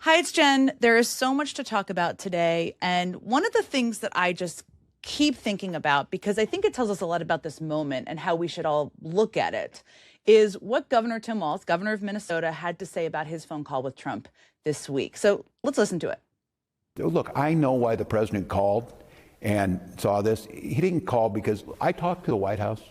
Hi, it's Jen. There is so much to talk about today. And one of the things that I just keep thinking about, because I think it tells us a lot about this moment and how we should all look at it, is what Governor Tim Walz, governor of Minnesota, had to say about his phone call with Trump this week. So let's listen to it. Look, I know why the president called and saw this. He didn't call because I talked to the White House.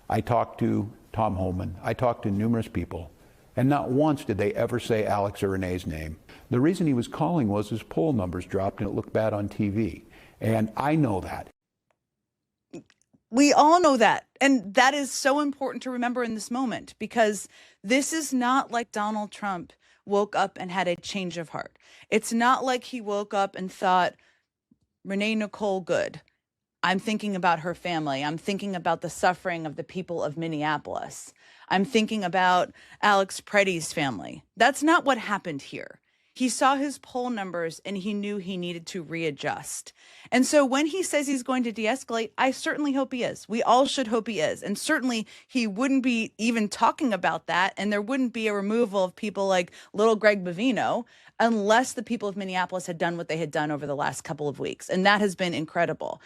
I talked to Tom Homan. I talked to numerous people. And not once did they ever say Alex or Renee's name. The reason he was calling was his poll numbers dropped and it looked bad on TV. And I know that. We all know that. And that is so important to remember in this moment, because this is not like Donald Trump woke up and had a change of heart. It's not like he woke up and thought, Renee Nicole Good, I'm thinking about her family. I'm thinking about the suffering of the people of Minneapolis. I'm thinking about Alex Preddy's family. That's not what happened here. He saw his poll numbers and he knew he needed to readjust. And so when he says he's going to de-escalate, I certainly hope he is. We all should hope he is. And certainly he wouldn't be even talking about that. And there wouldn't be a removal of people like little Greg Bovino unless the people of Minneapolis had done what they had done over the last couple of weeks. And that has been incredible.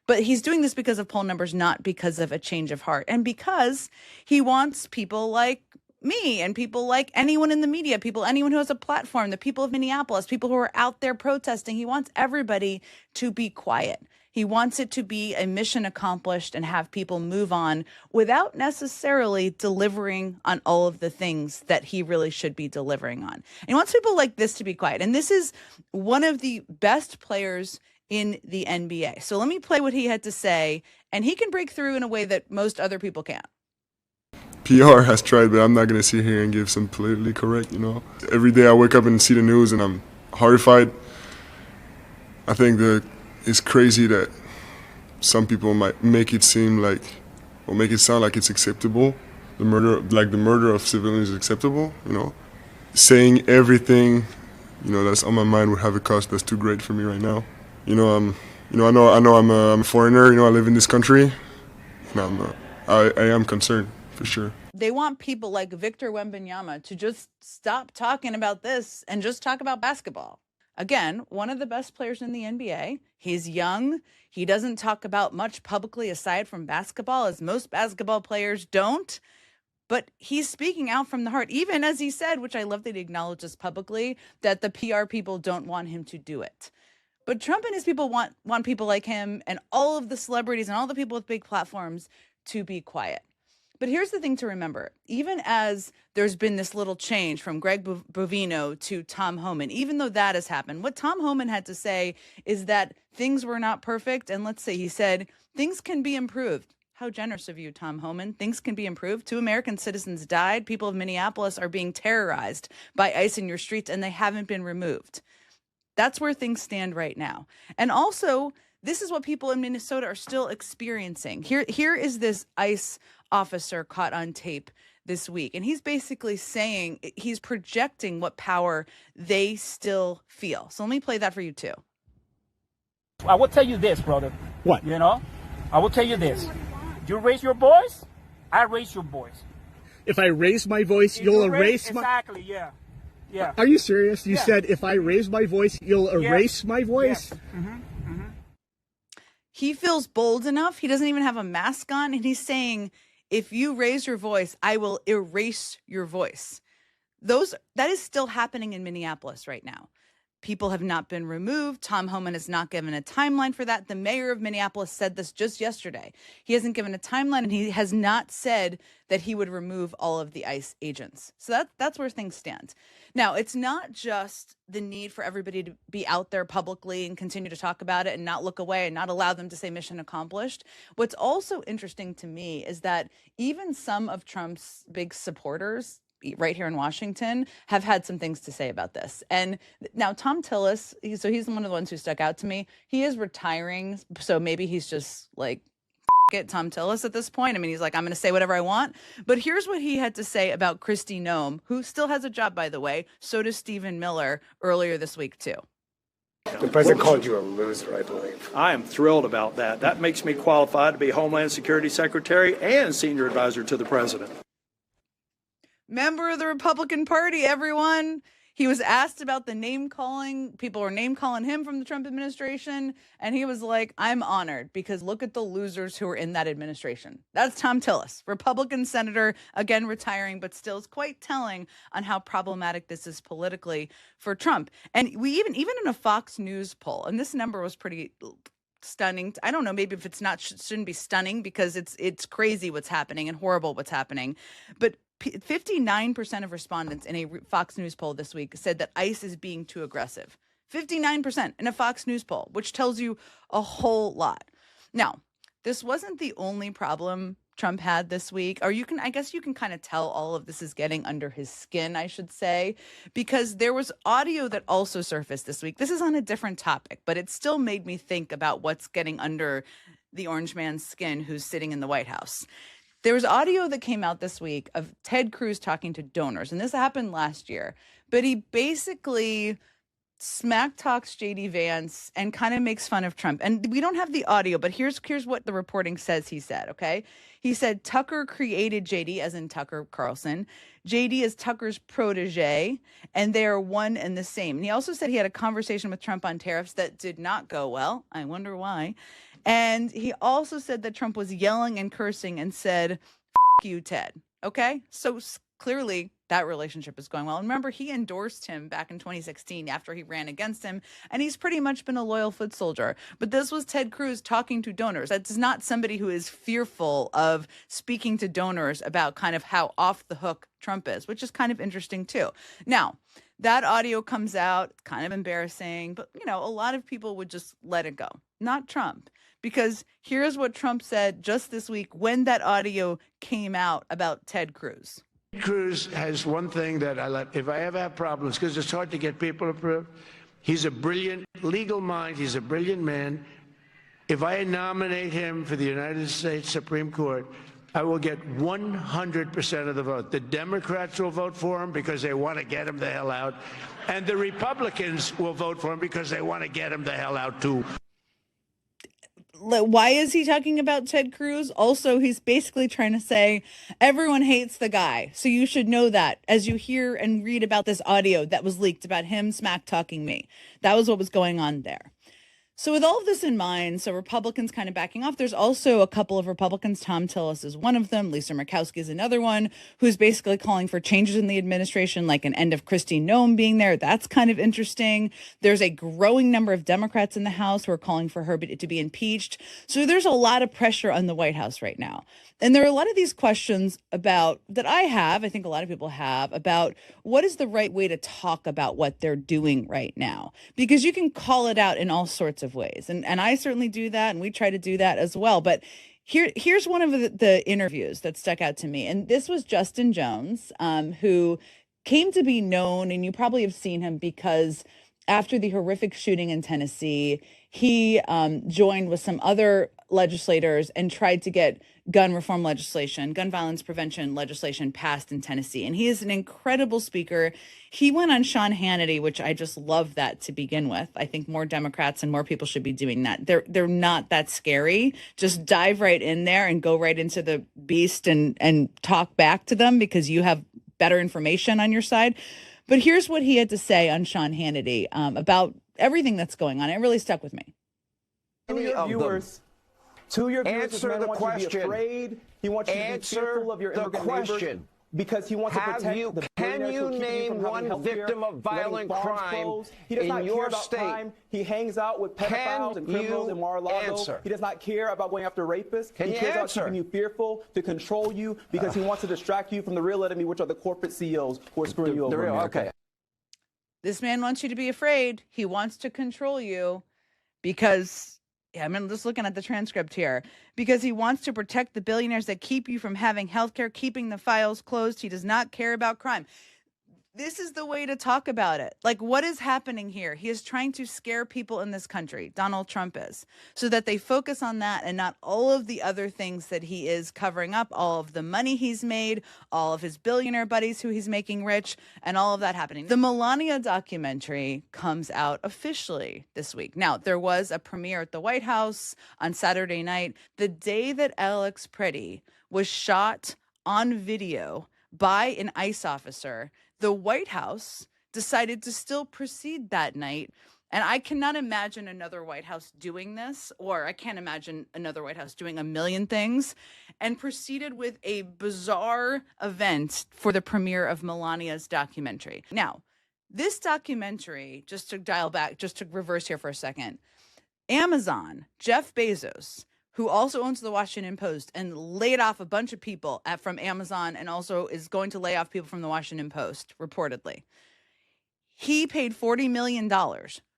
But he's doing this because of poll numbers, not because of a change of heart. And because he wants people like me and people like anyone in the media, anyone who has a platform, the people of Minneapolis, people who are out there protesting. He wants everybody to be quiet. He wants it to be a mission accomplished and have people move on without necessarily delivering on all of the things that he really should be delivering on. And he wants people like this to be quiet. And this is one of the best players in the NBA. So let me play what he had to say, and he can break through in a way that most other people can't. PR has tried, but I'm not going to sit here and give some politically correct, Every day I wake up and see the news and I'm horrified. I think that it's crazy that some people might make it sound like it's acceptable. The murder of civilians is acceptable, Saying everything, that's on my mind would have a cost that's too great for me right now. I know I'm a foreigner, I live in this country, and I am concerned. For sure. They want people like Victor Wembanyama to just stop talking about this and just talk about basketball. Again, one of the best players in the NBA. He's young. He doesn't talk about much publicly aside from basketball, as most basketball players don't. But he's speaking out from the heart, even as he said, which I love that he acknowledges publicly, that the PR people don't want him to do it. But Trump and his people want people like him and all of the celebrities and all the people with big platforms to be quiet. But here's the thing to remember. Even as there's been this little change from Greg Bovino to Tom Homan, even though that has happened, what Tom Homan had to say is that things were not perfect. And let's say he said, things can be improved. How generous of you, Tom Homan. Things can be improved. 2 American citizens died. People of Minneapolis are being terrorized by ICE in your streets, and they haven't been removed. That's where things stand right now. And also, this is what people in Minnesota are still experiencing. Here is this ICE officer caught on tape this week, and he's basically saying, he's projecting what power they still feel. So let me play that for you too. I will tell you this, brother. What? I will tell you this. You raise your voice, I raise your voice. If I raise my voice, you'll erase my... Exactly, yeah. Yeah. Are you serious? You said if I raise my voice, you'll erase my voice? Yes. Mm-hmm. He feels bold enough. He doesn't even have a mask on, and he's saying, if you raise your voice, I will erase your voice. That is still happening in Minneapolis right now. People have not been removed. Tom Homan has not given a timeline for that. The mayor of Minneapolis said this just yesterday. He hasn't given a timeline, and he has not said that he would remove all of the ICE agents. So that's where things stand. Now, it's not just the need for everybody to be out there publicly and continue to talk about it and not look away and not allow them to say mission accomplished. What's also interesting to me is that even some of Trump's big supporters right here in Washington have had some things to say about this. And now Tom Tillis, he's one of the ones who stuck out to me. He is retiring, so maybe he's just like, it, Tom Tillis at this point. I mean, he's like, I'm going to say whatever I want. But here's what he had to say about Kristi Noem, who still has a job, by the way. So does Stephen Miller earlier this week, too. The president called you a loser, I believe. I am thrilled about that. That makes me qualified to be Homeland Security Secretary and Senior Advisor to the President. Member of the Republican Party, everyone. He was asked about the name calling. People were name calling him from the Trump administration. And he was like, I'm honored because look at the losers who are in that administration. That's Tom Tillis, Republican senator, again retiring, but still is quite telling on how problematic this is politically for Trump. And we even in a Fox News poll, and this number was pretty stunning. I don't know, maybe if it's not, shouldn't be stunning because it's crazy what's happening and horrible what's happening. But 59% of respondents in a Fox News poll this week said that ICE is being too aggressive. 59% in a Fox News poll, which tells you a whole lot. Now, this wasn't the only problem Trump had this week, or I guess you can kind of tell all of this is getting under his skin, I should say, because there was audio that also surfaced this week. This is on a different topic, but it still made me think about what's getting under the orange man's skin who's sitting in the White House. There was audio that came out this week of Ted Cruz talking to donors, and this happened last year, but he basically smack talks JD Vance and kind of makes fun of Trump. And we don't have the audio, but here's what the reporting says he said, okay? He said Tucker created JD, as in Tucker Carlson. JD is Tucker's protege, and they are one and the same. And he also said he had a conversation with Trump on tariffs that did not go well. I wonder why. And he also said that Trump was yelling and cursing and said, F you, Ted. Okay? So clearly that relationship is going well. And remember, he endorsed him back in 2016 after he ran against him, and he's pretty much been a loyal foot soldier. But this was Ted Cruz talking to donors. That's not somebody who is fearful of speaking to donors about kind of how off the hook Trump is, which is kind of interesting too. Now, that audio comes out, kind of embarrassing, but a lot of people would just let it go. Not Trump. Because here's what Trump said just this week when that audio came out about Ted Cruz. Cruz has one thing that if I ever have problems, because it's hard to get people approved, he's a brilliant legal mind. He's a brilliant man. If I nominate him for the United States Supreme Court, I will get 100% of the vote. The Democrats will vote for him because they want to get him the hell out. And the Republicans will vote for him because they want to get him the hell out, too. Why is he talking about Ted Cruz? Also, he's basically trying to say everyone hates the guy. So you should know that as you hear and read about this audio that was leaked about him smack talking me. That was what was going on there. So with all of this in mind, so Republicans kind of backing off, there's also a couple of Republicans. Tom Tillis is one of them. Lisa Murkowski is another one who's basically calling for changes in the administration, like an end of Kristi Noem being there. That's kind of interesting. There's a growing number of Democrats in the House who are calling for her to be impeached. So there's a lot of pressure on the White House right now. And there are a lot of these questions about that I think a lot of people have about what is the right way to talk about what they're doing right now, because you can call it out in all sorts of ways. And I certainly do that. And we try to do that as well. But here's one of the interviews that stuck out to me. And this was Justin Jones, who came to be known, and you probably have seen him because after the horrific shooting in Tennessee, he joined with some other legislators and tried to get gun reform legislation, gun violence prevention legislation passed in Tennessee. And he is an incredible speaker. He went on Sean Hannity, which I just love that to begin with. I think more Democrats and more people should be doing that. They're not that scary. Just dive right in there and go right into the beast and talk back to them because you have better information on your side. But here's what he had to say on Sean Hannity about everything that's going on. It really stuck with me. To your viewers, this man wants you to be afraid. He wants you to be fearful of your immigrant neighbors because he wants to protect the billionaires who keep you from having health care, victim of violent crime He does not in care your about state? crime. He hangs out with pedophiles and criminals in Mar-a-Lago. He does not care about going after rapists. He cares about keeping you fearful, to control you, because he wants to distract you from the real enemy, which are the corporate CEOs who are screwing you over. Okay. This man wants you to be afraid. He wants to control you because, I'm just looking at the transcript here, because he wants to protect the billionaires that keep you from having healthcare, keeping the files closed. He does not care about crime. This is the way to talk about it. Like, what is happening here? He is trying to scare people in this country, Donald Trump is, so that they focus on that and not all of the other things that he is covering up, all of the money he's made, all of his billionaire buddies who he's making rich, and all of that happening. The Melania documentary comes out officially this week. Now, there was a premiere at the White House on Saturday night, the day that Alex Preddy was shot on video by an ICE officer. The White House decided to still proceed that night. And I cannot imagine another White House doing this, or I can't imagine another White House doing a million things, and proceeded with a bizarre event for the premiere of Melania's documentary. Now, this documentary, just to dial back, just to reverse here for a second, Amazon, Jeff Bezos, who also owns the Washington Post and laid off a bunch of people from Amazon and also is going to lay off people from the Washington Post, reportedly. He paid $40 million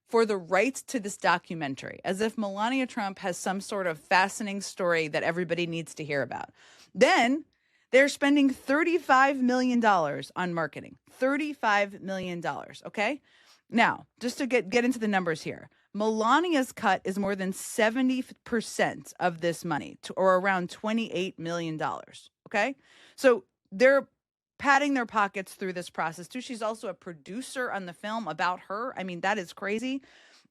for the rights to this documentary, as if Melania Trump has some sort of fascinating story that everybody needs to hear about. Then they're spending $35 million on marketing. $35 million, okay? Now, just to get into the numbers here, Melania's cut is more than 70% of this money, or around $28 million, okay? So they're padding their pockets through this process too. She's also a producer on the film about her. I mean, that is crazy.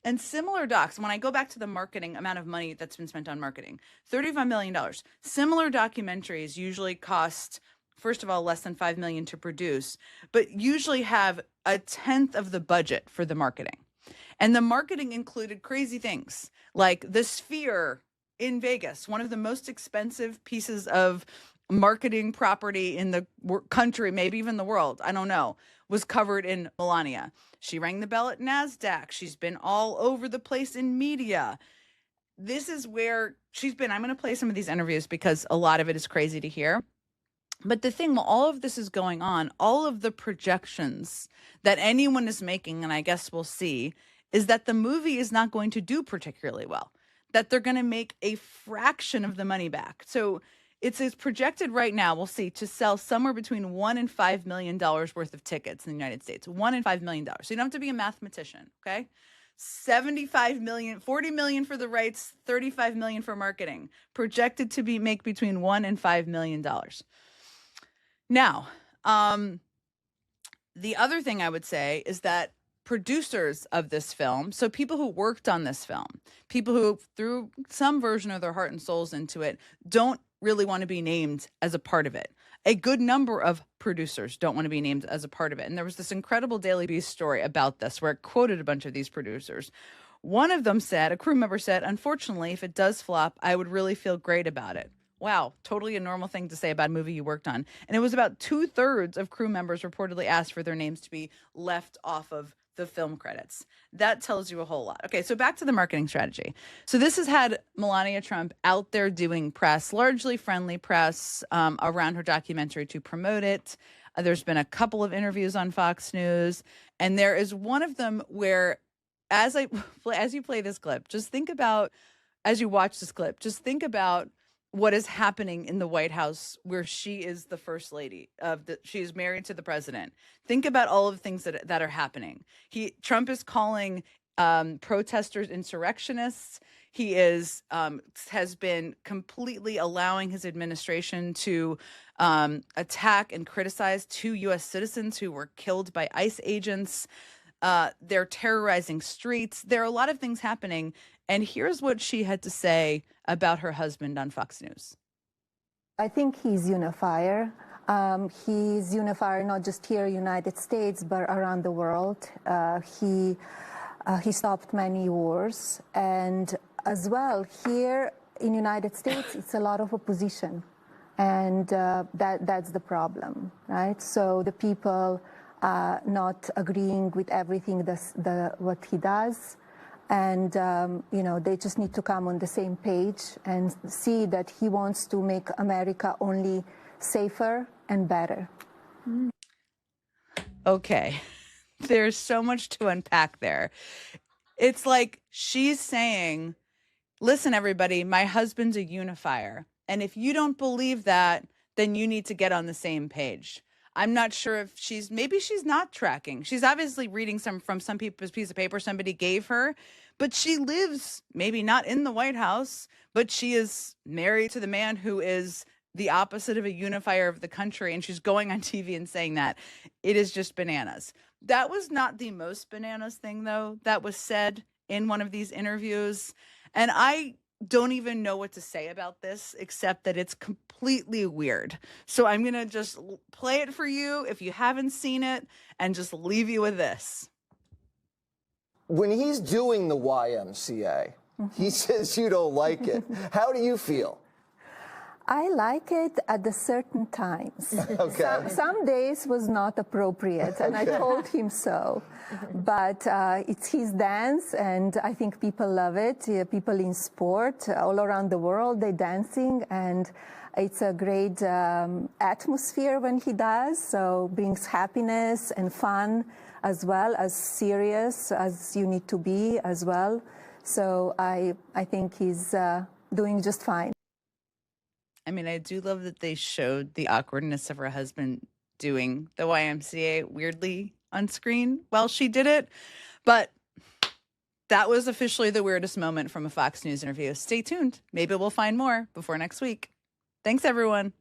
And similar docs, when I go back to the marketing amount of money that's been spent on marketing, $35 million. Similar documentaries usually cost, first of all, less than $5 million to produce, but usually have a tenth of the budget for the marketing. And the marketing included crazy things like the Sphere in Vegas, one of the most expensive pieces of marketing property in the country, maybe even the world, I don't know, was covered in Melania. She rang the bell at NASDAQ. She's been all over the place in media. This is where she's been. I'm going to play some of these interviews because a lot of it is crazy to hear. But the thing, while all of this is going on, all of the projections that anyone is making, and I guess we'll see, is that the movie is not going to do particularly well, that they're going to make a fraction of the money back. So it's projected right now, we'll see, to sell somewhere between $1 and $5 million worth of tickets in the United States. $1 and $5 million. So you don't have to be a mathematician, okay? 75 million, 40 million for the rights, 35 million for marketing. Projected to make between $1 and $5 million. Now, the other thing I would say is that producers of this film, so people who worked on this film, people who threw some version of their heart and souls into it, don't really want to be named as a part of it. A good number of producers don't want to be named as a part of it. And there was this incredible Daily Beast story about this where it quoted a bunch of these producers. One of them said, a crew member said, "Unfortunately, if it does flop, I would really feel great about it." Wow, totally a normal thing to say about a movie you worked on. And it was about 2/3 of crew members reportedly asked for their names to be left off of the film credits. That tells you a whole lot. Okay, so back to the marketing strategy. So this has had Melania Trump out there doing press, largely friendly press, around her documentary to promote it. There's been a couple of interviews on Fox News, and there is one of them where, as you play this clip, just think about, as you watch this clip, just think about what is happening in the White House, where she is the first lady she is married to the president. Think about all of the things that are happening. Trump is calling protesters insurrectionists. He has been completely allowing his administration to attack and criticize 2 U.S. citizens who were killed by ICE agents. They're terrorizing streets. There are a lot of things happening. And here's what she had to say about her husband on Fox News. I think he's unifier. He's unifier not just here in the United States, but around the world. He stopped many wars. And as well, here in the United States, it's a lot of opposition. And that's the problem, right? So the people not agreeing with everything what he does. And, they just need to come on the same page and see that he wants to make America only safer and better. Okay. There's so much to unpack there. It's like she's saying, listen, everybody, my husband's a unifier. And if you don't believe that, then you need to get on the same page. I'm not sure if maybe she's not tracking. She's obviously reading from some people's piece of paper somebody gave her, but she lives maybe not in the White House, but she is married to the man who is the opposite of a unifier of the country. And she's going on TV and saying that. It is just bananas. That was not the most bananas thing, though, that was said in one of these interviews. And I don't even know what to say about this except that it's completely weird. So I'm going to just play it for you if you haven't seen it and just leave you with this. When he's doing the YMCA, he says you don't like it. How do you feel? I like it at the certain times. Okay. Some days was not appropriate, and I told him so. But it's his dance, and I think people love it. People in sport all around the world, they're dancing, and it's a great atmosphere when he does. So brings happiness and fun, as well as serious as you need to be as well. So I think he's doing just fine. I mean, I do love that they showed the awkwardness of her husband doing the YMCA weirdly on screen while she did it. But that was officially the weirdest moment from a Fox News interview. Stay tuned. Maybe we'll find more before next week. Thanks, everyone.